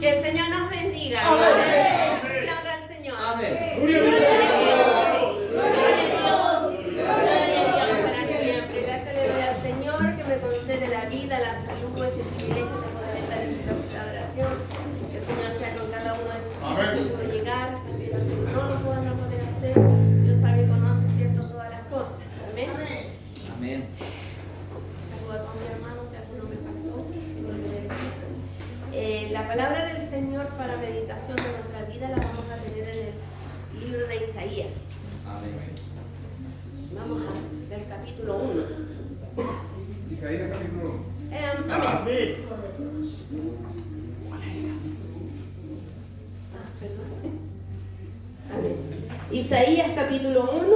Que el Señor nos bendiga. Amén. Gloria al Señor. Amén. Gloria a Dios. Gloria a Dios. Gloria a Dios para siempre. Gracias le doy al Señor que me concede la vida, la salud, este privilegio de poder estar en esta oración. Que el Señor sea con cada uno de sus hijos que pudo llegar, también a los que no lo puedan poder hacer. Dios sabe y conoce, cierto, todas las cosas. Amén. Amén. Saluda con mi hermano, si alguno me faltó. La palabra del Señor para meditación de nuestra vida la vamos a tener en el libro de Isaías. Amén. Vamos a ver capítulo 1. Isaías capítulo 1. Amén. Amén. Isaías capítulo 1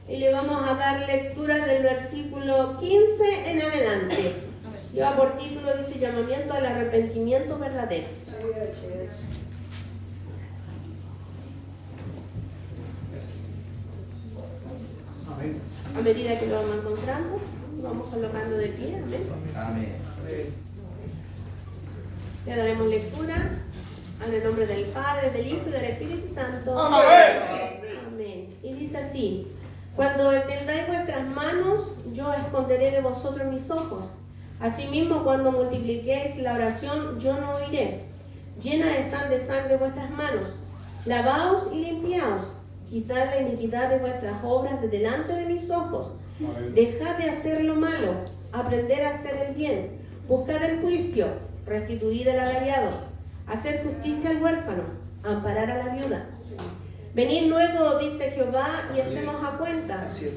y le vamos a dar lectura del versículo 15 en adelante. Lleva por título, dice, llamamiento al arrepentimiento verdadero. Amén. A medida que lo vamos encontrando, lo vamos colocando de pie. Amén. Amén. Le daremos lectura en el nombre del Padre, del Hijo y del Espíritu Santo. Amén. Amén. Y dice así: cuando extendáis vuestras manos, yo esconderé de vosotros mis ojos. Asimismo, cuando multipliquéis la oración, yo no oiré. Llenas están de sangre vuestras manos. Lavaos y limpiaos. Quitad la iniquidad de vuestras obras de delante de mis ojos. Amén. Dejad de hacer lo malo, aprender a hacer el bien. Buscad el juicio, restituid el agraviado. Hacer justicia al huérfano, amparar a la viuda. Venid luego, dice Jehová, y estemos a cuenta. Si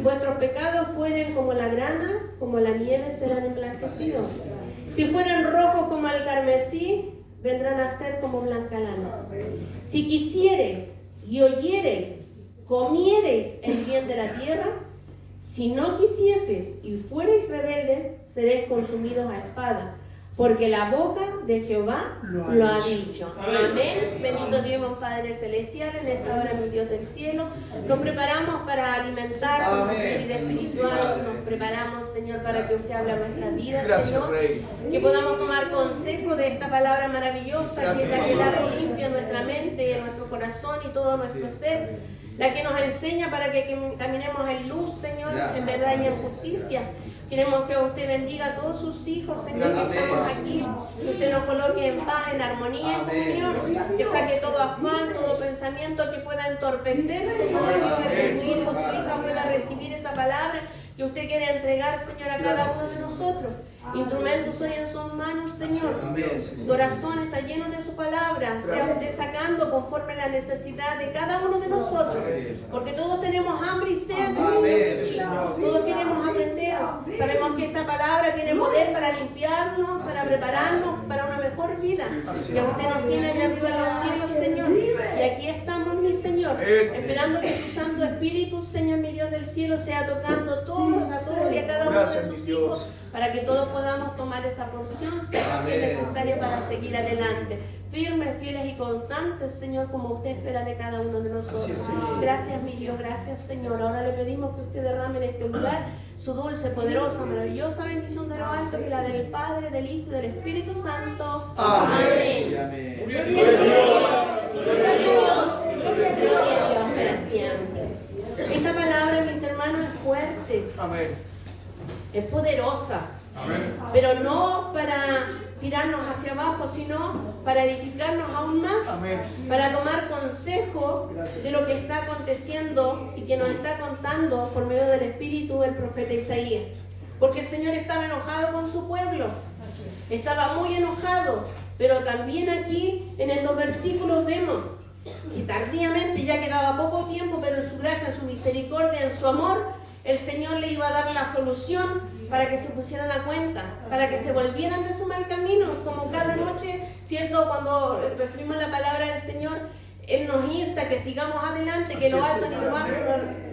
vuestros pecados fueren como la grana, como la nieve serán emblanquecidos. Si fueren rojos como el carmesí, vendrán a ser como blanca lana. Si quisiereis y oyereis, comiereis el bien de la tierra, si no quisieseis y fuereis rebeldes, seréis consumidos a espada. Porque la boca de Jehová lo ha dicho. Amén. Bendito Dios, Padre Celestial, en esta hora, mi Dios del cielo. Nos preparamos para alimentar con vida espiritual. Nos preparamos, Señor, para que usted hable a nuestra vida, Señor. Que podamos tomar consejo de esta palabra maravillosa, que es la que lava y limpia nuestra mente, nuestro corazón y todo nuestro ser. La que nos enseña para que caminemos en luz, Señor, en verdad y en justicia. Queremos que usted bendiga a todos sus hijos, Señor, que estamos aquí. Que usted nos coloque en paz, en armonía, en comunión. Que saque todo afán, todo pensamiento que pueda entorpecer, Señor, que su hijo, su hija pueda recibir esa palabra que usted quiere entregar, Señor, a cada uno de nosotros. Instrumentos hoy en sus manos, Señor. Su corazón está lleno de su palabra. Sea usted sacando conforme a la necesidad de cada uno de nosotros. Porque todos tenemos hambre y sed. Todos queremos aprender. Sabemos que esta palabra tiene poder para limpiarnos, para prepararnos para una mejor vida. Que usted nos tiene allá arriba en los cielos, Señor. Y aquí estamos, mi Señor, esperando que su Santo Espíritu, Señor, mi Dios del cielo, sea tocando a todos y a cada uno de sus hijos, para que todos podamos tomar esa porción necesaria para seguir adelante. Firmes, fieles y constantes, Señor, como usted espera de cada uno de nosotros. Gracias, mi Dios, gracias, Señor. Ahora le pedimos que usted derrame en este lugar su dulce, poderosa, maravillosa bendición de lo alto, que la del Padre, del Hijo y del Espíritu Santo. Amén. Amén. Gloria a Dios. Gloria a Dios. Gloria a Dios para siempre. Esta palabra, mis hermanos, es fuerte. Amén. Es poderosa. Amén. Pero no para tirarnos hacia abajo, sino para edificarnos aún más, Amén. para tomar consejo de lo que está aconteciendo y que nos está contando por medio del Espíritu el profeta Isaías. Porque el Señor estaba enojado con su pueblo, estaba muy enojado, pero también aquí en estos versículos vemos que tardíamente, ya quedaba poco tiempo, pero en su gracia, en su misericordia, en su amor, el Señor le iba a dar la solución para que se pusieran a cuenta, para que se volvieran de su mal camino, como cada noche, ¿cierto? Cuando recibimos la palabra del Señor, Él nos insta que sigamos adelante, que lo alto y lo bajo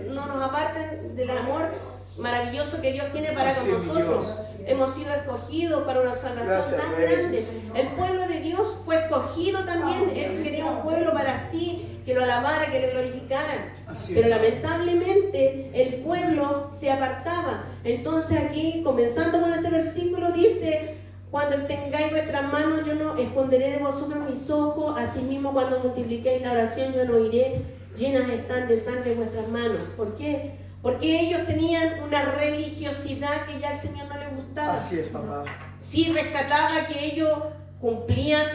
no nos aparten del amor maravilloso que Dios tiene para con nosotros. Hemos sido escogidos para una salvación tan grande. El pueblo de Dios fue escogido también. Él quería un pueblo para sí, que lo alabara, que le glorificara. Pero lamentablemente el pueblo se apartaba. Entonces aquí, comenzando con este versículo, dice: Cuando tengáis vuestras manos, yo no esconderé de vosotros mis ojos. Asimismo, cuando multipliquéis la oración, yo no iré. Llenas están de sangre vuestras manos. ¿Por qué? Porque ellos tenían una religiosidad que ya al Señor no le gustaba. Así es, papá. Sí rescataba que ellos cumplían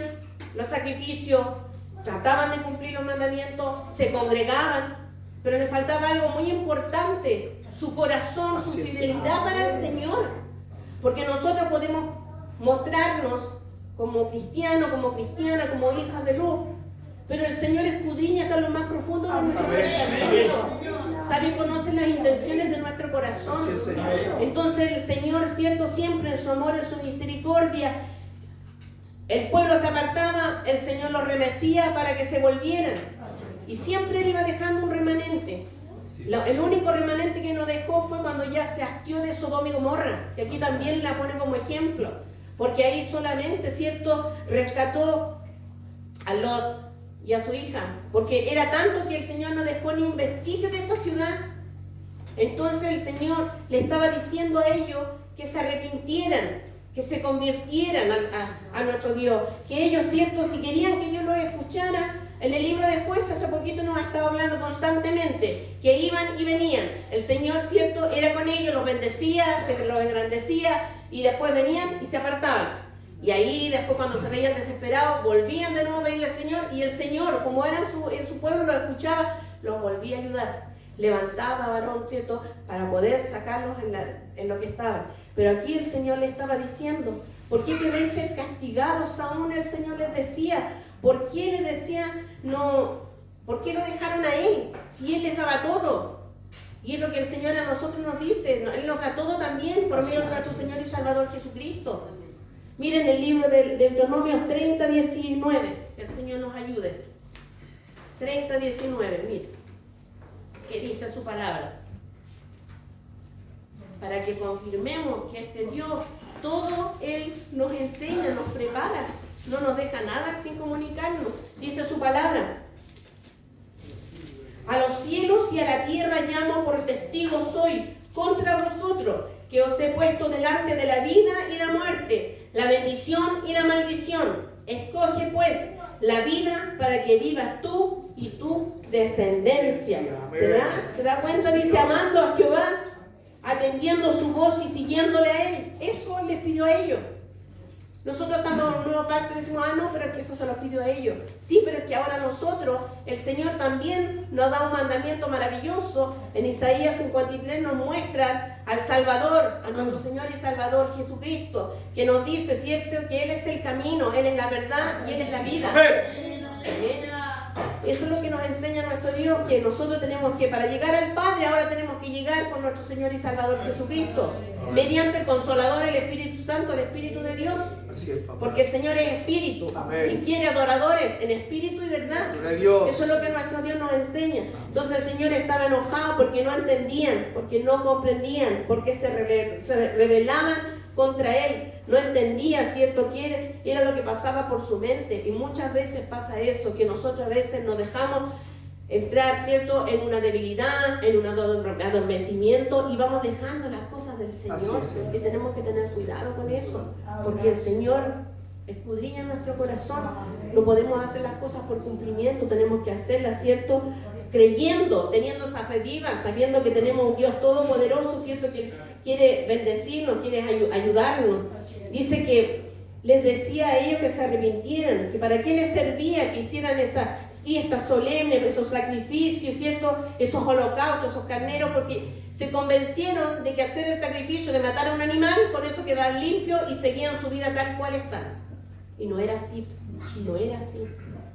los sacrificios, trataban de cumplir los mandamientos, se congregaban, pero les faltaba algo muy importante, su corazón, Así su es. fidelidad para el Señor. Porque nosotros podemos mostrarnos como cristianos, como cristianas, como hijas de luz, pero el Señor escudriña hasta lo más profundo de nuestro pensamiento. Sabe y conoce las intenciones de nuestro corazón. Así es, Señor. Entonces el Señor, cierto, siempre en su amor, en su misericordia, el pueblo se apartaba, el Señor los remecía para que se volvieran. Y siempre Él iba dejando un remanente. El único remanente que no dejó fue cuando ya se hastió de Sodoma y Gomorra, que aquí también la pone como ejemplo, porque ahí solamente, cierto, rescató a Lot y a su hija, porque era tanto que el Señor no dejó ni un vestigio de esa ciudad. Entonces el Señor le estaba diciendo a ellos que se arrepintieran, que se convirtieran a nuestro Dios, que ellos, cierto, si querían que Dios los escuchara. En el libro de Jueces hace poquito nos ha estado hablando constantemente que iban y venían. El Señor, cierto, era con ellos, los bendecía, se los engrandecía y después venían y se apartaban. Y ahí después cuando se veían desesperados volvían de nuevo a pedirle al Señor, y el Señor, como era en su pueblo, los escuchaba, los volvía a ayudar. Levantaba a varón, cierto, para poder sacarlos en lo que estaban. Pero aquí el Señor le estaba diciendo, ¿por qué queréis ser castigados aún? El Señor les decía. ¿Por qué les decía no? ¿Por qué lo dejaron a Él? Si Él les daba todo. Y es lo que el Señor a nosotros nos dice. Él nos da todo también por medio de nuestro Señor y Salvador Jesucristo. Miren el libro de Deuteronomio 30:19. Que el Señor nos ayude. 30:19, miren. Que dice su palabra. Para que confirmemos que este Dios, todo Él nos enseña, nos prepara. No nos deja nada sin comunicarnos. Dice su palabra: a los cielos y a la tierra llamo por testigo soy contra vosotros, que os he puesto delante de la vida y la muerte, la bendición y la maldición. Escoge pues la vida para que vivas tú y tu descendencia. ¿Se da cuenta? Dice, amando a Jehová, atendiendo su voz y siguiéndole a Él. Eso les pidió a ellos. Nosotros estamos en un nuevo pacto y decimos, no, pero es que eso se lo pidió a ellos. Sí, pero es que ahora nosotros, el Señor también nos da un mandamiento maravilloso. En Isaías 53 nos muestra al Salvador, a nuestro Señor y Salvador Jesucristo, que nos dice, cierto, que Él es el camino, Él es la verdad y Él es la vida. Eso es lo que nos enseña nuestro Dios, que nosotros tenemos que, para llegar al Padre, ahora tenemos que llegar con nuestro Señor y Salvador Jesucristo, mediante el Consolador, el Espíritu Santo, el Espíritu de Dios. Así es, papá. Porque el Señor es espíritu. Amén. Y quiere adoradores en espíritu y verdad. Dios. Eso es lo que nuestro Dios nos enseña. Entonces el Señor estaba enojado porque no entendían, porque no comprendían, porque se rebelaban contra Él. No entendía, ¿cierto? Que era lo que pasaba por su mente. Y muchas veces pasa eso, que nosotros a veces nos dejamos entrar, ¿cierto?, en una debilidad, en un adormecimiento, y vamos dejando las cosas del Señor. Y tenemos que tener cuidado con eso, porque el Señor escudriña nuestro corazón. No podemos hacer las cosas por cumplimiento, tenemos que hacerlas, ¿cierto?, creyendo, teniendo esa fe viva, sabiendo que tenemos un Dios todopoderoso, ¿cierto?, que quiere bendecirnos, quiere ayudarnos. Dice que les decía a ellos que se arrepintieran, que para qué les servía que hicieran esa fiestas solemnes, esos sacrificios, ¿cierto?, esos holocaustos, esos carneros, porque se convencieron de que hacer el sacrificio de matar a un animal, con eso quedaban limpios y seguían su vida tal cual están. Y no era así, no era así,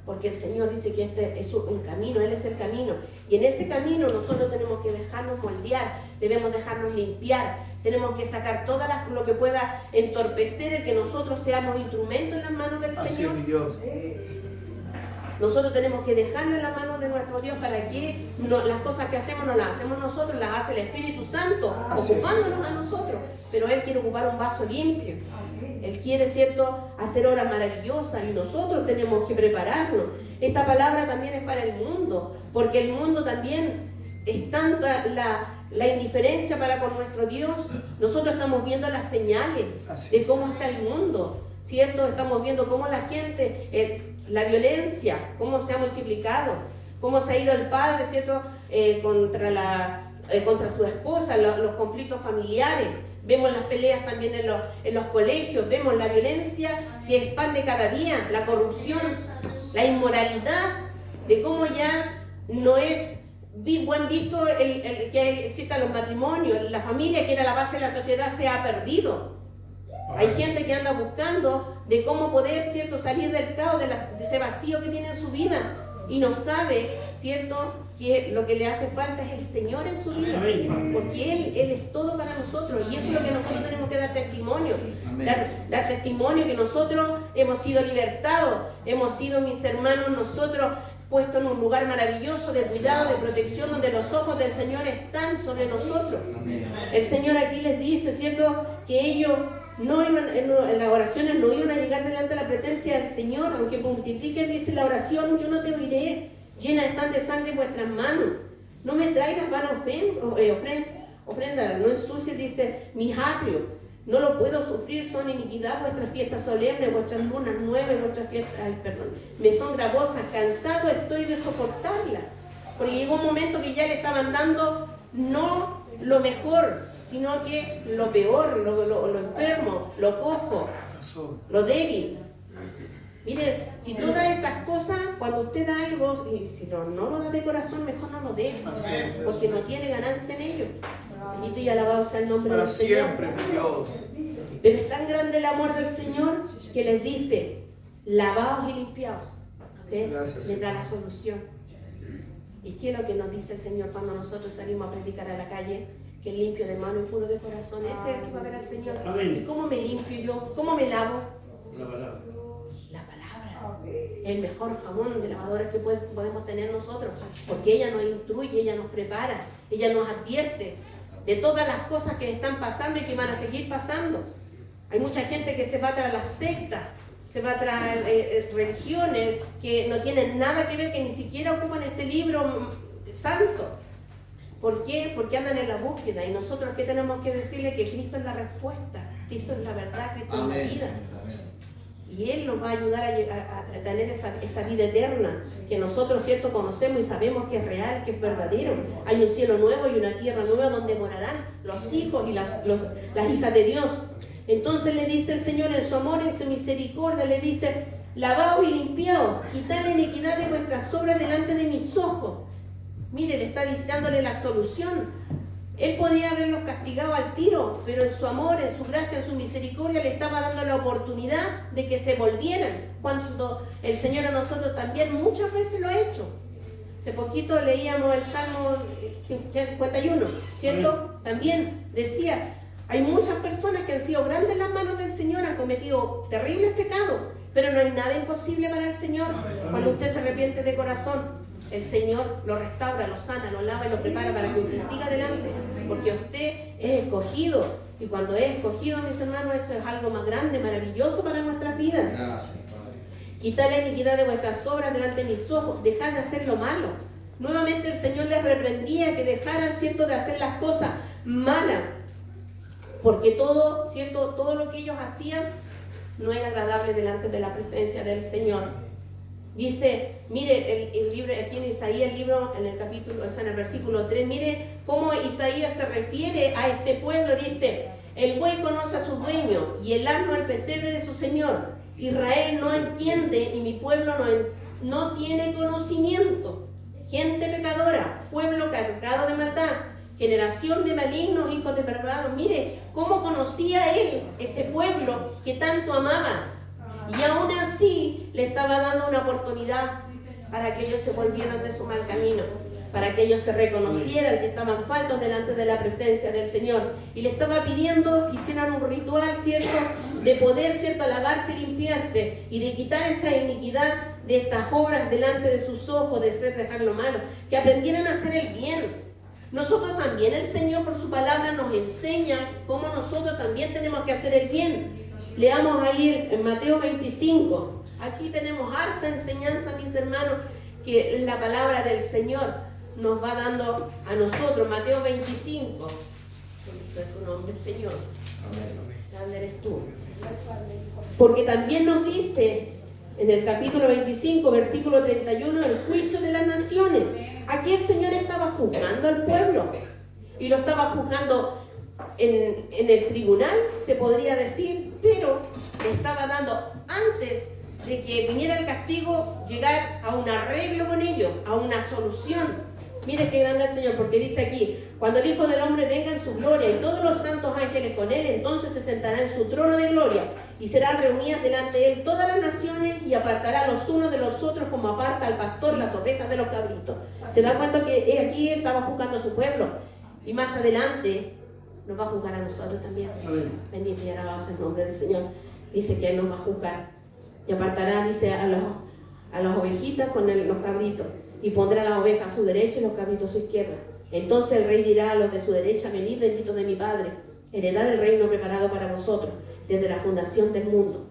porque el Señor dice que este es un camino, Él es el camino, y en ese camino nosotros tenemos que dejarnos moldear, debemos dejarnos limpiar, tenemos que sacar todo lo que pueda entorpecer el que nosotros seamos instrumentos en las manos del Así Señor. es, mi Dios. Nosotros tenemos que dejarlo en la mano de nuestro Dios para que las cosas que hacemos no las hacemos nosotros, las hace el Espíritu Santo, ocupándonos a nosotros. Pero Él quiere ocupar un vaso limpio. Él quiere, ¿cierto?, hacer obras maravillosas, y nosotros tenemos que prepararnos. Esta palabra también es para el mundo, porque el mundo también es tanta la indiferencia para con nuestro Dios. Nosotros estamos viendo las señales de cómo está el mundo, ¿cierto? Estamos viendo cómo la gente, la violencia, cómo se ha multiplicado, cómo se ha ido el padre, ¿cierto? Contra su esposa, los conflictos familiares. Vemos las peleas también en los colegios, vemos la violencia que expande cada día, la corrupción, la inmoralidad, de cómo ya no es buen visto que existan los matrimonios, la familia, que era la base de la sociedad, se ha perdido. Hay gente que anda buscando de cómo poder, ¿cierto?, salir del caos, de ese vacío que tiene en su vida, y no sabe, ¿cierto?, que lo que le hace falta es el Señor en su vida, porque Él es todo para nosotros, y eso es lo que nosotros tenemos que dar testimonio, dar testimonio que nosotros hemos sido libertados, hemos sido, mis hermanos, nosotros puestos en un lugar maravilloso de cuidado, de protección, donde los ojos del Señor están sobre nosotros. El Señor aquí les dice, ¿cierto?, que ellos no iban, en las oraciones no iban a llegar delante de la presencia del Señor, aunque multipliques, dice la oración, yo no te oiré, llenas están de sangre vuestras manos, no me traigas vana ofrenda, no ensucies, dice, mis atrios, no lo puedo sufrir, son iniquidad vuestras fiestas solemnes, vuestras lunas nuevas, vuestras fiestas, me son gravosas, cansado estoy de soportarlas, porque llegó un momento que ya le estaban dando no lo mejor, sino que lo peor, lo enfermo, lo cojo, lo débil. Miren, si tú das esas cosas, cuando usted da algo, y si no lo da de corazón, mejor no lo dé, porque no tiene ganancia en ello. Bendito y alabado sea el nombre del Señor. Para siempre, Dios. Pero es tan grande el amor del Señor que les dice, lavaos y limpiaos. Les da la solución. ¿Y qué es lo que nos dice el Señor cuando nosotros salimos a predicar a la calle? Que limpio de mano y puro de corazón, ese es el que va a ver al Señor. ¿Y cómo me limpio yo? ¿Cómo me lavo? La palabra. La palabra. El mejor jabón de lavadores que podemos tener nosotros, porque ella nos instruye, ella nos prepara, ella nos advierte de todas las cosas que están pasando y que van a seguir pasando. Hay mucha gente que se va tras las sectas, se va tras religiones que no tienen nada que ver, que ni siquiera ocupan este libro santo. ¿Por qué? Porque andan en la búsqueda, y nosotros ¿qué tenemos que decirle? Que Cristo es la respuesta, Cristo es la verdad, Cristo es la vida. Y Él nos va a ayudar a tener esa vida eterna que nosotros, ¿cierto?, conocemos y sabemos que es real, que es verdadero. Hay un cielo nuevo y una tierra nueva donde morarán los hijos y las hijas de Dios. Entonces le dice el Señor en su amor, en su misericordia, le dice, lavaos y limpiaos, quitad la iniquidad de vuestras obras delante de mis ojos. Mire, le está dándole la solución. Él podía haberlos castigado al tiro, pero en su amor, en su gracia, en su misericordia, le estaba dando la oportunidad de que se volvieran, cuando el Señor a nosotros también muchas veces lo ha hecho. Hace poquito leíamos el Salmo 51, ¿cierto? También decía, hay muchas personas que han sido grandes las manos del Señor, han cometido terribles pecados, pero no hay nada imposible para el Señor cuando usted se arrepiente de corazón. El Señor lo restaura, lo sana, lo lava y lo prepara para que usted siga adelante, porque usted es escogido, y cuando es escogido, mis hermanos, eso es algo más grande, maravilloso para nuestras vidas. Quitad la iniquidad de vuestras obras delante de mis ojos, dejad de hacer lo malo. Nuevamente el Señor les reprendía que dejaran, ¿cierto?, de hacer las cosas malas, porque todo, ¿cierto?, todo lo que ellos hacían no era agradable delante de la presencia del Señor. Dice, mire el libro, aquí en Isaías, el libro, en el capítulo, o sea, en el versículo 3, mire cómo Isaías se refiere a este pueblo. Dice, el buey conoce a su dueño y el asno al pesebre de su señor. Israel no entiende y mi pueblo no tiene conocimiento. Gente pecadora, pueblo cargado de maldad, generación de malignos, hijos de perversos. Mire cómo conocía él ese pueblo que tanto amaba. Y aún así le estaba dando una oportunidad para que ellos se volvieran de su mal camino, para que ellos se reconocieran que estaban faltos delante de la presencia del Señor. Y le estaba pidiendo que hicieran un ritual, ¿cierto?, de poder, ¿cierto?, lavarse y limpiarse, y de quitar esa iniquidad de estas obras delante de sus ojos, de dejar lo malo, que aprendieran a hacer el bien. Nosotros también, el Señor por su palabra nos enseña cómo nosotros también tenemos que hacer el bien. Leamos ahí en Mateo 25. Aquí tenemos harta enseñanza, mis hermanos, que es la palabra del Señor. nos va dando a nosotros. Mateo 25. Bendito es tu nombre, Señor. Grande eres tú. Porque también nos dice en el capítulo 25, versículo 31, el juicio de las naciones. Aquí el Señor estaba juzgando al pueblo y lo estaba juzgando en el tribunal, se podría decir, pero le estaba dando, antes de que viniera el castigo, llegar a un arreglo con ellos, a una solución. Mire qué grande el Señor, porque dice aquí: cuando el Hijo del Hombre venga en su gloria y todos los santos ángeles con él, entonces se sentará en su trono de gloria y serán reunidas delante de él todas las naciones y apartará los unos de los otros como aparta al pastor las ovejas de los cabritos. Se da cuenta que aquí él estaba juzgando a su pueblo y más adelante nos va a juzgar a nosotros también. Bendito y alabado sea el nombre del Señor. Dice que él nos va a juzgar y apartará, dice, a las ovejitas con los cabritos, y pondrá las ovejas a su derecha y los cabritos a su izquierda. Entonces el rey dirá a los de su derecha: venid, benditos de mi Padre, heredad el reino preparado para vosotros desde la fundación del mundo.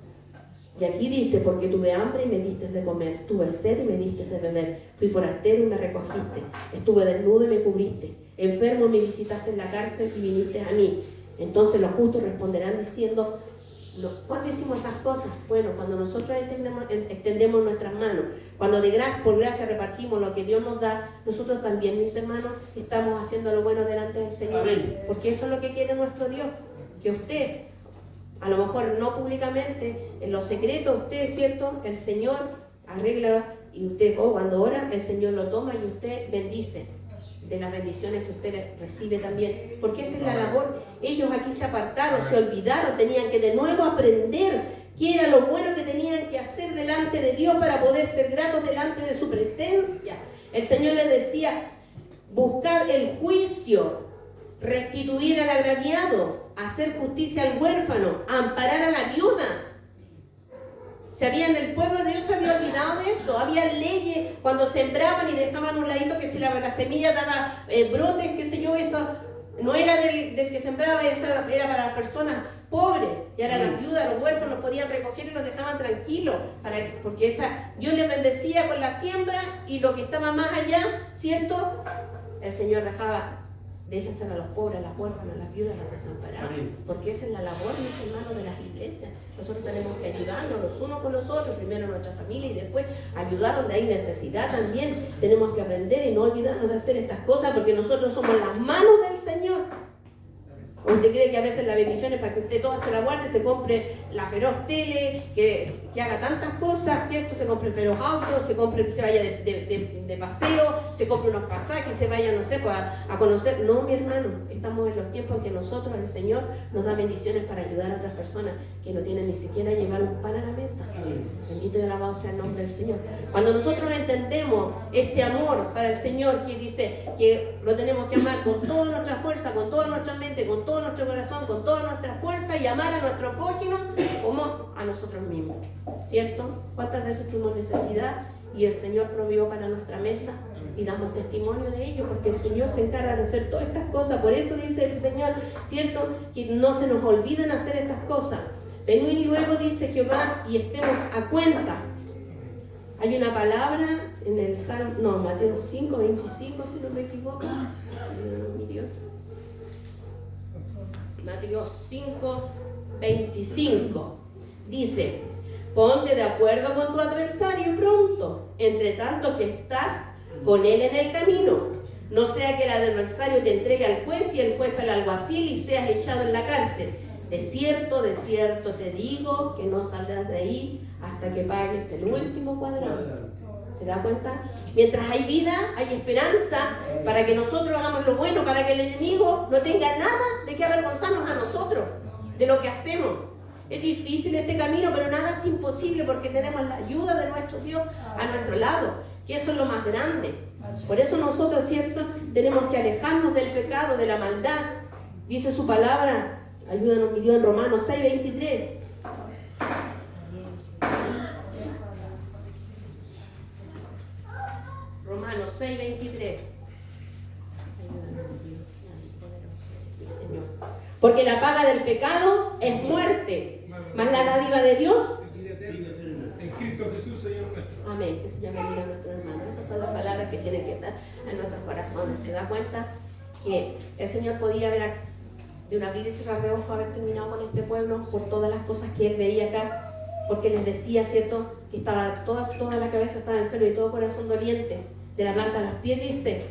Y aquí dice: porque tuve hambre y me diste de comer, tuve sed y me diste de beber, fui forastero y me recogiste, estuve desnudo y me cubriste, enfermo y me visitaste en la cárcel y viniste a mí. Entonces los justos responderán diciendo: ¿cuándo hicimos esas cosas? Bueno, cuando nosotros extendemos nuestras manos, cuando por gracia repartimos lo que Dios nos da, nosotros también, mis hermanos, estamos haciendo lo bueno delante del Señor. Amén. Porque eso es lo que quiere nuestro Dios, que usted, a lo mejor no públicamente, en lo secreto, usted, ¿cierto? El Señor arregla, y usted, cuando ora, el Señor lo toma y usted bendice de las bendiciones que usted recibe también, porque esa es la labor. Ellos aquí se apartaron, se olvidaron, tenían que de nuevo aprender qué era lo bueno que tenían que hacer delante de Dios para poder ser gratos delante de su presencia. El Señor les decía: buscar el juicio, restituir al agraviado, hacer justicia al huérfano, amparar a la viuda. El pueblo de Dios se había olvidado de eso. Había leyes cuando sembraban y dejaban un ladito que si la semilla daba brotes, qué sé yo, eso no era del que sembraba, eso era para las personas pobres. Y ahora las viudas, los huérfanos podían recoger y los dejaban tranquilos, porque Dios les bendecía con la siembra, y lo que estaba más allá, ¿cierto? El Señor dejaba: déjenselo a los pobres, a las huérfanas, a las viudas, a las desamparadas. Porque esa es la labor, mis hermanos, de las iglesias. Nosotros tenemos que ayudarnos los unos con los otros, primero a nuestra familia y después ayudar donde hay necesidad también. Tenemos que aprender y no olvidarnos de hacer estas cosas, porque nosotros somos las manos del Señor. Usted cree que a veces la bendición es para que usted toda se la guarde, se compre la feroz tele, que haga tantas cosas, ¿cierto? Se compre feroz auto, se vaya de paseo, se compre unos pasajes, se vaya, no sé, pues, a conocer. No, mi hermano, estamos en los tiempos en que nosotros, el Señor, nos da bendiciones para ayudar a otras personas que no tienen ni siquiera llevar un pan a la mesa. Bendito y alabado sea el nombre del Señor. Cuando nosotros entendemos ese amor para el Señor, que dice que lo tenemos que amar con toda nuestra fuerza, con toda nuestra mente, con todo nuestro corazón, con toda nuestra fuerza, y amar a nuestro prójimo como a nosotros mismos, ¿cierto? ¿Cuántas veces tuvimos necesidad y el Señor proveyó para nuestra mesa y damos testimonio de ello? Porque el Señor se encarga de hacer todas estas cosas. Por eso dice el Señor, ¿cierto?, que no se nos olviden hacer estas cosas. Venid luego, dice Jehová, y estemos a cuenta. Hay una palabra en el Mateo 5, 25, si no me equivoco. Mateo 5, 25. Dice: ponte de acuerdo con tu adversario pronto, entre tanto que estás con él en el camino. No sea que el adversario te entregue al juez y el juez al alguacil y seas echado en la cárcel. De cierto te digo que no saldrás de ahí hasta que pagues el último cuadrado. ¿Se da cuenta? Mientras hay vida, hay esperanza para que nosotros hagamos lo bueno, para que el enemigo no tenga nada de qué avergonzarnos a nosotros, de lo que hacemos. Es difícil este camino, pero nada es imposible, porque tenemos la ayuda de nuestro Dios a nuestro lado, que eso es lo más grande. Por eso nosotros, ¿cierto?, tenemos que alejarnos del pecado, de la maldad. Dice su palabra, ayúdanos mi Dios, en Romanos 6, 23. Romanos 6, 23. Señor. Porque la paga del pecado es muerte, mas la dádiva de Dios Cristo Jesús, Señor nuestro. Amén. Que se llame bendiga a nuestro hermano. Esas son las palabras que tienen que estar en nuestros corazones. ¿Se da cuenta que el Señor podía haber, de un abrir y cerrar de ojos, haber terminado con este pueblo por todas las cosas que Él veía acá? Porque les decía, ¿cierto?, que estaba toda la cabeza estaba enferma y todo corazón doliente. De la planta a los pies, dice,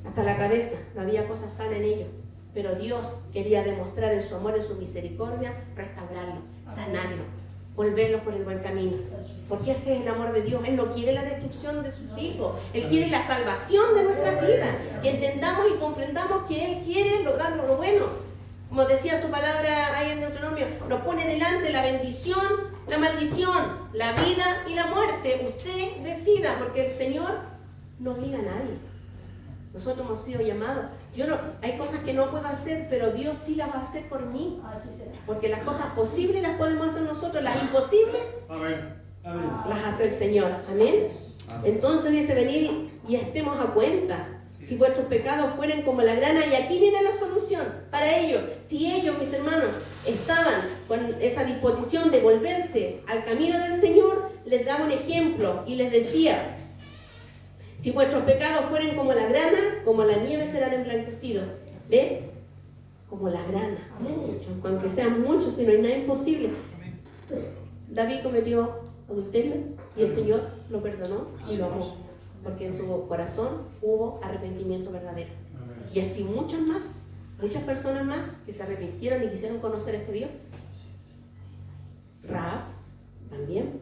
hasta la cabeza. No había cosa sana en ellos. Pero Dios quería demostrar en su amor, en su misericordia, restaurarlo, sanarlo, volverlos por el buen camino. Porque ese es el amor de Dios. Él no quiere la destrucción de sus hijos. Él quiere la salvación de nuestras vidas. Que entendamos y comprendamos que Él quiere lograrnos lo bueno. Como decía su palabra ahí en Deuteronomio, nos pone delante la bendición, la maldición, la vida y la muerte. Usted decida, porque el Señor no obliga a nadie. Nosotros hemos sido llamados. Hay cosas que no puedo hacer, pero Dios sí las va a hacer por mí. Porque las cosas posibles las podemos hacer nosotros, las imposibles las hace el Señor. Amén. Entonces dice, venid y estemos a cuenta. Si vuestros pecados fueren como la grana, y aquí viene la solución para ellos. Si ellos, mis hermanos, estaban con esa disposición de volverse al camino del Señor, les daba un ejemplo y les decía, si vuestros pecados fueren como la grana, como la nieve serán emblanquecidos. ¿Ve? Como la grana. Muchos, aunque sean muchos, si no hay nada imposible. David cometió adulterio y el Señor lo perdonó y lo amó. Porque en su corazón hubo arrepentimiento verdadero. Y así muchas personas más que se arrepintieron y quisieron conocer a este Dios. Rahab también.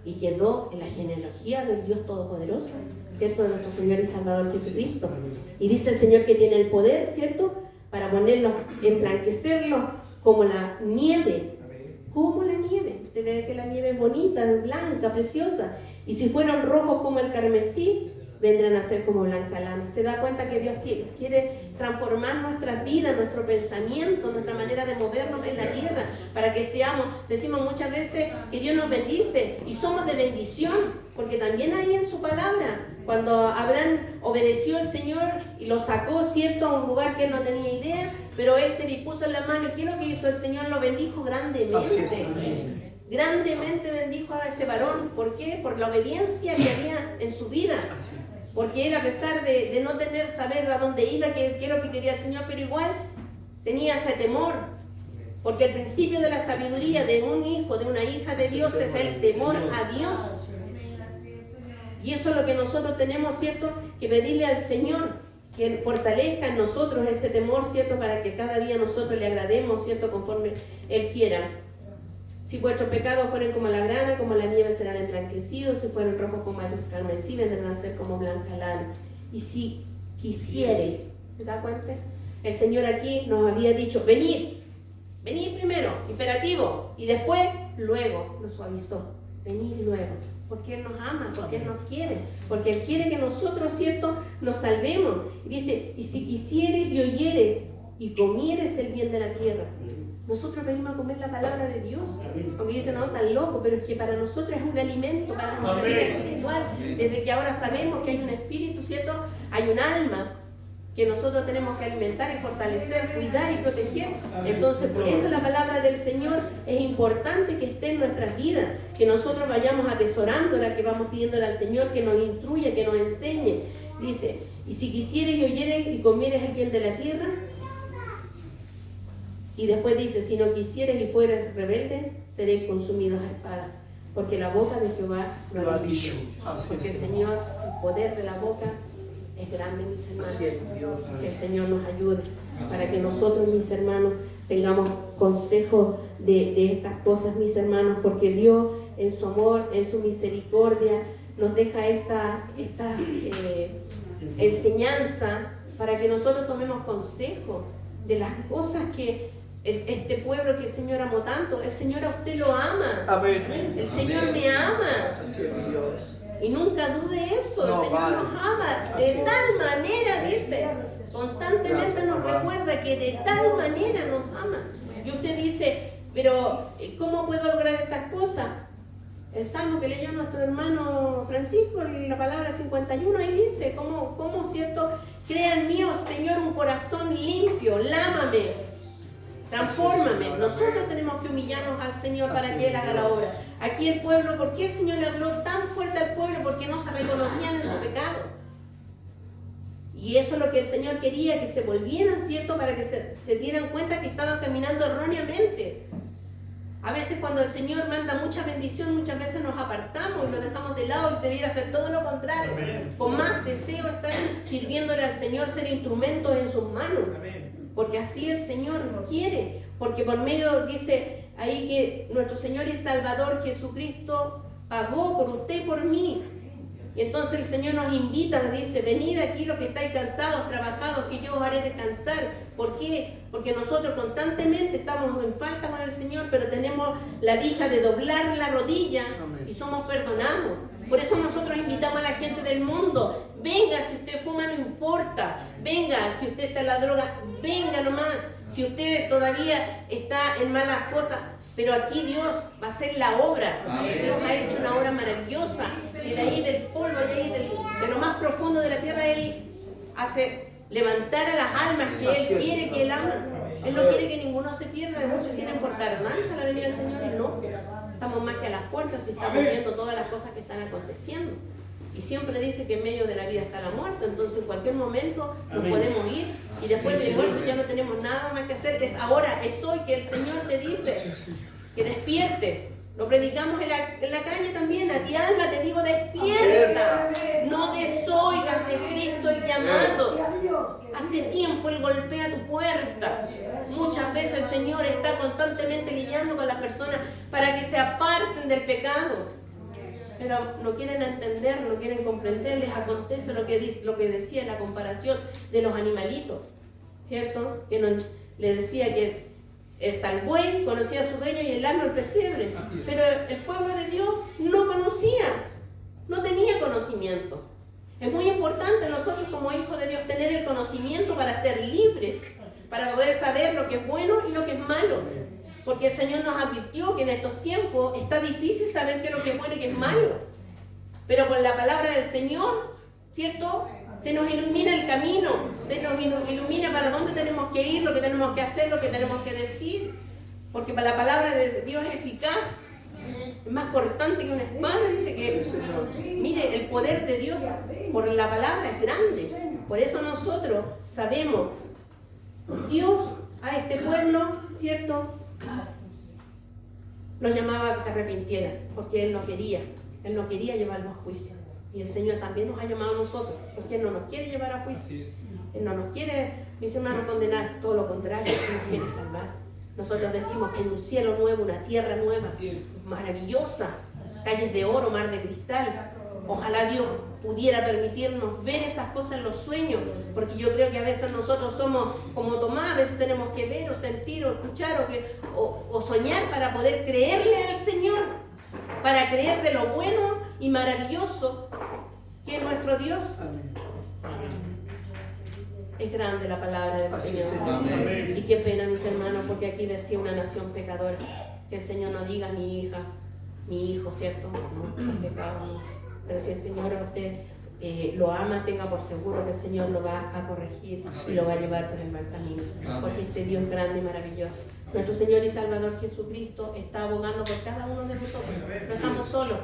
Y quedó en la genealogía del Dios Todopoderoso, ¿cierto? De nuestro Señor y Salvador Jesucristo. Y dice el Señor que tiene el poder, ¿cierto?, para ponerlos, emblanquecerlos como la nieve. Como la nieve. Usted ve que la nieve es bonita, es blanca, preciosa. Y si fueron rojos como el carmesí, vendrán a ser como blanca lana. Se da cuenta que Dios quiere transformar nuestras vidas, nuestro pensamiento, nuestra manera de movernos en la tierra, para que decimos muchas veces que Dios nos bendice y somos de bendición, porque también ahí en su palabra, cuando Abraham obedeció al Señor y lo sacó, ¿cierto?, a un lugar que él no tenía idea, pero él se dispuso en la mano. ¿Y qué es lo que hizo? El Señor lo bendijo grandemente. Así es, amén. Grandemente bendijo a ese varón. ¿Por qué? Por la obediencia que había en su vida. Porque él, a pesar de no saber a dónde iba, qué es lo que quería el Señor, pero igual tenía ese temor. Porque el principio de la sabiduría de un hijo, de una hija de Dios, es el temor a Dios. Y eso es lo que nosotros tenemos, ¿cierto?, que pedirle al Señor, que fortalezca en nosotros ese temor, ¿cierto?, para que cada día nosotros le agrademos, ¿cierto?, conforme Él quiera. Si vuestros pecados fueren como la grana, como la nieve serán emblanquecidos. Si fueren rojos como el carmesí, vendrán a ser como blanca lana. Y si quisiereis, ¿se da cuenta? El Señor aquí nos había dicho, venid primero, imperativo, y después, luego, nos suavizó, venid luego. Porque Él nos ama, porque Él nos quiere, porque Él quiere que nosotros, ¿cierto?, nos salvemos. Y dice, y si quisieres y oyeres y comieres el bien de la tierra. Nosotros venimos a comer la palabra de Dios. Porque dicen, no, tan loco, pero es que para nosotros es un alimento, para nuestra vida espiritual. Desde que ahora sabemos que hay un espíritu, ¿cierto?, hay un alma que nosotros tenemos que alimentar y fortalecer, cuidar y proteger. Entonces, por eso la palabra del Señor es importante que esté en nuestras vidas, que nosotros vayamos atesorándola, que vamos pidiéndole al Señor que nos instruya, que nos enseñe. Dice, y si quisieres y oyeres y comieres el bien de la tierra. Y después dice, si no quisieres y fueres rebelde, seréis consumidos a espada. Porque la boca de Jehová lo ha dicho. Porque el Señor, el poder de la boca es grande, mis hermanos. Que el Señor nos ayude para que nosotros, mis hermanos, tengamos consejo de estas cosas, mis hermanos, porque Dios en su amor, en su misericordia, nos deja esta enseñanza para que nosotros tomemos consejo de las cosas que este pueblo que el Señor amó tanto. El Señor a usted lo ama. Amén. El Señor me ama. Así es, Dios. Y nunca dude eso. No, El Señor vale. nos ama. De Así tal es. manera, dice. Constantemente Gracias, nos papá. recuerda que de tal manera nos ama. Y usted dice, pero ¿cómo puedo lograr estas cosas? El salmo que leyó nuestro hermano Francisco, la palabra 51, ahí dice, ¿cómo, cierto? Crea en mí, oh Señor, un corazón limpio, lávame. Transfórmame. Nosotros tenemos que humillarnos al Señor para que Él haga la obra. Aquí el pueblo, ¿por qué el Señor le habló tan fuerte al pueblo? Porque no se reconocían en su pecado. Y eso es lo que el Señor quería, que se volvieran, ¿cierto? Para que se dieran cuenta que estaban caminando erróneamente. A veces cuando el Señor manda mucha bendición, muchas veces nos apartamos y lo dejamos de lado y debería hacer todo lo contrario. Con más deseo estar sirviéndole al Señor, ser instrumentos en sus manos. Porque así el Señor quiere. Porque por medio, dice ahí que nuestro Señor y Salvador Jesucristo pagó por usted y por mí. Y entonces el Señor nos invita, nos dice, venid aquí los que estáis cansados, trabajados, que yo os haré descansar. ¿Por qué? Porque nosotros constantemente estamos en falta con el Señor, pero tenemos la dicha de doblar la rodilla y somos perdonados. Por eso nosotros invitamos a la gente del mundo, venga, si usted fuma no importa, venga, si usted está en la droga, venga nomás, si usted todavía está en malas cosas, pero aquí Dios va a hacer la obra. Dios ha hecho una obra maravillosa y de ahí del polvo, de ahí de lo más profundo de la tierra, Él hace levantar a las almas que Él quiere que Él ama. Él no quiere que ninguno se pierda, muchos quieren por tardanza la venida del Señor y no. Estamos más que a las puertas y estamos viendo todas las cosas que están aconteciendo. Y siempre dice que en medio de la vida está la muerte, entonces en cualquier momento nos podemos ir y después de muerto ya no tenemos nada más que hacer. Es ahora, es hoy que el Señor te dice que despiertes. Lo predicamos en la calle también. A ti, alma, te digo, despierta. No desoigas de Cristo el llamado. Hace tiempo Él golpea tu puerta. Muchas veces el Señor está constantemente lidiando con las personas para que se aparten del pecado. Pero no quieren entender, no quieren comprender. Les acontece lo que decía la comparación de los animalitos, ¿cierto? Que le decía que el tal buey conocía a su dueño y el asno el pesebre. Pero el pueblo de Dios no conocía, no tenía conocimiento. Es muy importante nosotros como hijos de Dios tener el conocimiento para ser libres, para poder saber lo que es bueno y lo que es malo. Porque el Señor nos advirtió que en estos tiempos está difícil saber qué es lo que es bueno y qué es malo. Pero con la palabra del Señor, ¿cierto? Se nos ilumina el camino, se nos ilumina para dónde tenemos que ir, lo que tenemos que hacer, lo que tenemos que decir. Porque la palabra de Dios es eficaz, es más cortante que una espada. Dice que, mire, el poder de Dios por la palabra es grande. Por eso nosotros sabemos, Dios a este pueblo, ¿cierto?, los llamaba a que se arrepintieran, porque Él no quería llevarlos a juicio. Y el Señor también nos ha llamado a nosotros, porque Él no nos quiere llevar a juicio. Él no nos quiere, mis hermanos, condenar, todo lo contrario, Él nos quiere salvar. Nosotros decimos que en un cielo nuevo, una tierra nueva, maravillosa, calles de oro, mar de cristal. Ojalá Dios pudiera permitirnos ver esas cosas en los sueños, porque yo creo que a veces nosotros somos como Tomás, a veces tenemos que ver o sentir o escuchar o soñar para poder creerle al Señor, para creer de lo bueno y maravilloso que es nuestro Dios. Es grande la palabra del Señor. Y qué pena, mis hermanos, porque aquí decía una nación pecadora, que el Señor no diga mi hija, mi hijo, ¿cierto? No, pecado no. Pero si el Señor a usted lo ama, tenga por seguro que el Señor lo va a corregir y lo va a llevar por el mal camino. Porque este Dios es grande y maravilloso. Nuestro Señor y Salvador Jesucristo está abogando por cada uno de nosotros. No estamos solos,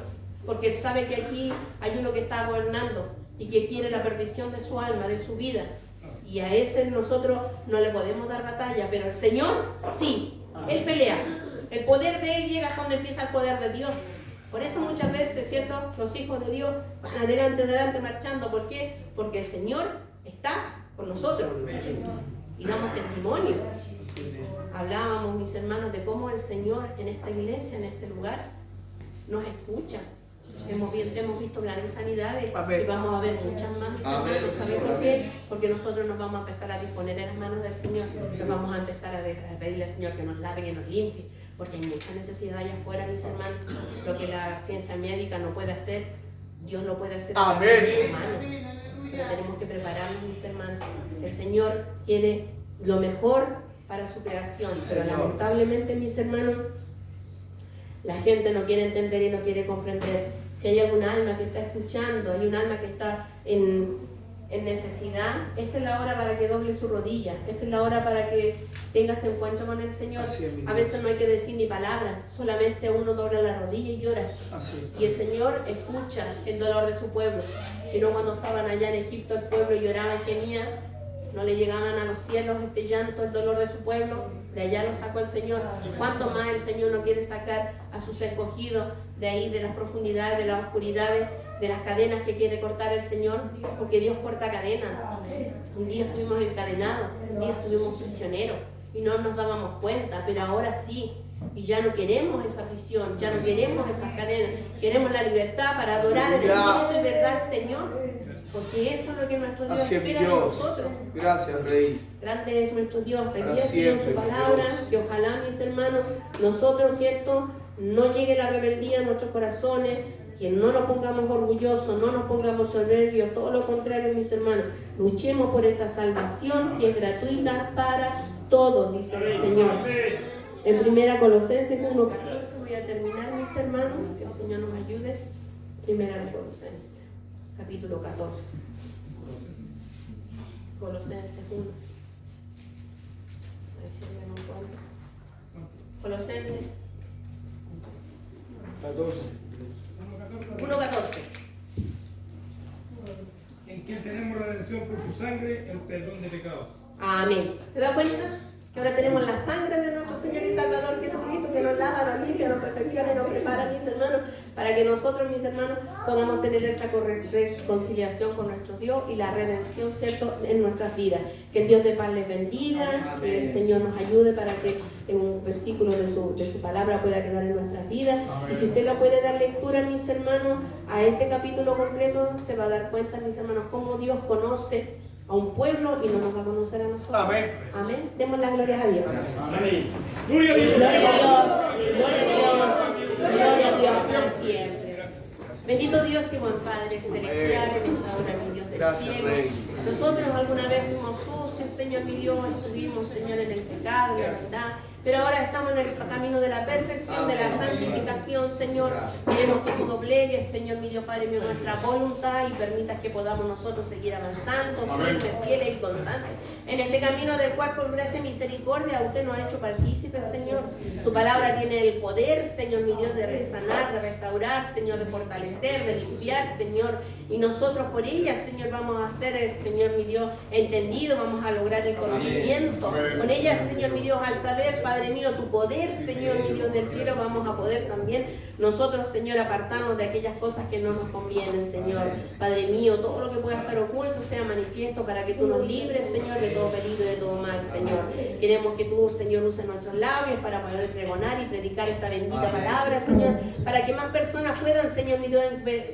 porque Él sabe que aquí hay uno que está gobernando y que quiere la perdición de su alma, de su vida. Y a ese nosotros no le podemos dar batalla, pero el Señor sí, Él pelea. El poder de Él llega hasta donde empieza el poder de Dios. Por eso muchas veces, ¿cierto?, los hijos de Dios van adelante, marchando. ¿Por qué? Porque el Señor está con nosotros y damos testimonio. Hablábamos, mis hermanos, de cómo el Señor en esta iglesia, en este lugar, nos escucha. Hemos visto grandes sanidades y vamos a ver muchas más, mis hermanos. ¿Saben por qué? Porque nosotros nos vamos a empezar a disponer en las manos del Señor. Nos vamos a empezar a pedirle al Señor que nos lave, que nos limpie. Porque hay mucha necesidad allá afuera, mis hermanos. Lo que la ciencia médica no puede hacer, Dios lo puede hacer. Amén. Pero tenemos que prepararnos, mis hermanos. El Señor quiere lo mejor para su creación. Pero lamentablemente, mis hermanos, la gente no quiere entender y no quiere comprender. Si hay algún alma que está escuchando, hay un alma que está en en necesidad, esta es la hora para que doble su rodilla, esta es la hora para que tengas encuentro con el Señor. Así es, mi A veces no hay que decir ni palabra, solamente uno dobla la rodilla y llora. Así. Y el Señor escucha el dolor de su pueblo. Si no, cuando estaban allá en Egipto, el pueblo lloraba, gemía, no le llegaban a los cielos este llanto, el dolor de su pueblo. De allá lo sacó el Señor. ¿Cuánto más el Señor no quiere sacar a sus escogidos de ahí, de las profundidades, de las oscuridades, de las cadenas que quiere cortar el Señor? Porque Dios corta cadenas. Un día estuvimos encadenados, un día estuvimos prisioneros y no nos dábamos cuenta, pero ahora sí. Y ya no queremos esa prisión, ya no queremos esas cadenas, queremos la libertad para adorar en espíritu y verdad al Señor, porque eso es lo que nuestro Dios Así es, mi espera de Dios. nosotros. Gracias, Rey. Grande es nuestro Dios, Para bendito siempre, su mi palabra, Dios. que ojalá, mis hermanos, nosotros, ¿cierto?, no llegue la rebeldía en nuestros corazones, que no nos pongamos orgullosos, no nos pongamos soberbios, todo lo contrario, mis hermanos, luchemos por esta salvación que es gratuita para todos, dice el Señor. En 1 Colosenses 1:14, voy a terminar, mis hermanos, que el Señor nos ayude. 1 Colosenses, capítulo 14. Colosenses 1. A ver si me lo encuentro. Colosenses 14. 1:14. En quien tenemos redención por su sangre, el perdón de pecados. Amén. ¿Se da cuenta? Que ahora tenemos la sangre de nuestro Señor y Salvador Jesucristo que nos lava, nos limpia, nos perfecciona y nos prepara, mis hermanos, para que nosotros, mis hermanos, podamos tener esa reconciliación con nuestro Dios y la redención, ¿cierto?, en nuestras vidas. Que el Dios de paz les bendiga, que el Señor nos ayude para que en un versículo de su palabra pueda quedar en nuestras vidas. Y si usted lo puede dar lectura, mis hermanos, a este capítulo completo, se va a dar cuenta, mis hermanos, cómo Dios conoce a un pueblo y no nos va a conocer a nosotros. Amén. Amén. Demos las glorias a Dios. Amén. Gloria a Dios. Gloria a Dios. Gloria a Dios. Gloria a Dios por siempre. Bendito Dios y buen Padre celestial, en esta hora, mi Dios del Gracias, cielo. Rey. Nosotros alguna vez fuimos sucios, Señor, mi Dios, estuvimos, Señor, en el pecado, en la maldad. Pero ahora estamos en el camino de la perfección, de la santificación, Señor. Queremos que tú doblegues, Señor, mi Dios, Padre mío, nuestra voluntad y permitas que podamos nosotros seguir avanzando, firmes, fieles y constantes. En este camino del cual, por gracia y misericordia, usted nos ha hecho partícipes, Señor. Su palabra tiene el poder, Señor, mi Dios, de resanar, de restaurar, Señor, de fortalecer, de limpiar, Señor. Y nosotros por ella, Señor, vamos a ser, Señor, mi Dios, entendido, vamos a lograr el conocimiento. Con ella, Señor, mi Dios, al saber, Padre mío, tu poder, Señor, mi Dios del cielo, vamos a poder también nosotros, Señor, apartarnos de aquellas cosas que no nos convienen, Señor. Padre mío, todo lo que pueda estar oculto sea manifiesto para que tú nos libres, Señor, de todo peligro y de todo mal, Señor. Queremos que tú, Señor, uses nuestros labios para poder pregonar y predicar esta bendita palabra, Señor, para que más personas puedan, Señor, mi Dios,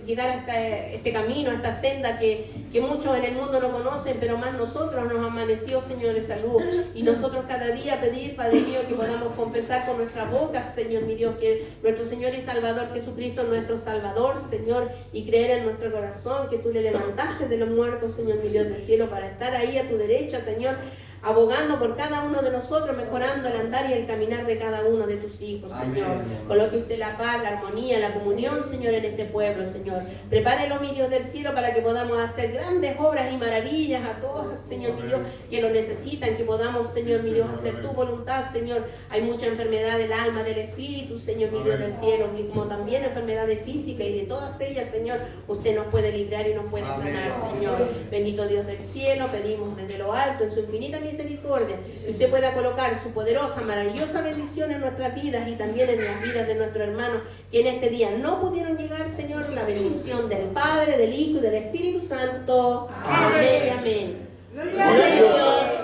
llegar hasta este camino, a esta senda que muchos en el mundo no conocen, pero más nosotros nos amaneció, Señor, de salud. Y nosotros cada día pedir, Padre mío, que podamos confesar con nuestra boca, Señor, mi Dios, que nuestro Señor y Salvador Jesucristo es nuestro Salvador, Señor, y creer en nuestro corazón que tú le levantaste de los muertos, Señor, mi Dios del cielo, para estar ahí a tu derecha, Señor, abogando por cada uno de nosotros, mejorando el andar y el caminar de cada uno de tus hijos, Señor. Coloque usted la paz, la armonía, la comunión, Señor, en este pueblo, Señor. Prepárelo, mi Dios del cielo, para que podamos hacer grandes obras y maravillas a todos, Señor, mi Dios, que lo necesitan, que podamos, Señor, mi Dios, hacer tu voluntad, Señor. Hay mucha enfermedad del alma, del espíritu, Señor, mi Dios del cielo, y como también enfermedades físicas, y de todas ellas, Señor, usted nos puede librar y nos puede sanar, Señor. Bendito Dios del cielo, pedimos desde lo alto, en su infinita misericordia, que usted pueda colocar su poderosa, maravillosa bendición en nuestras vidas y también en las vidas de nuestros hermanos que en este día no pudieron llegar, Señor, la bendición del Padre, del Hijo y del Espíritu Santo. Amén y amén. Gloria a Dios,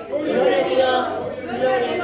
gloria a Dios, gloria a Dios.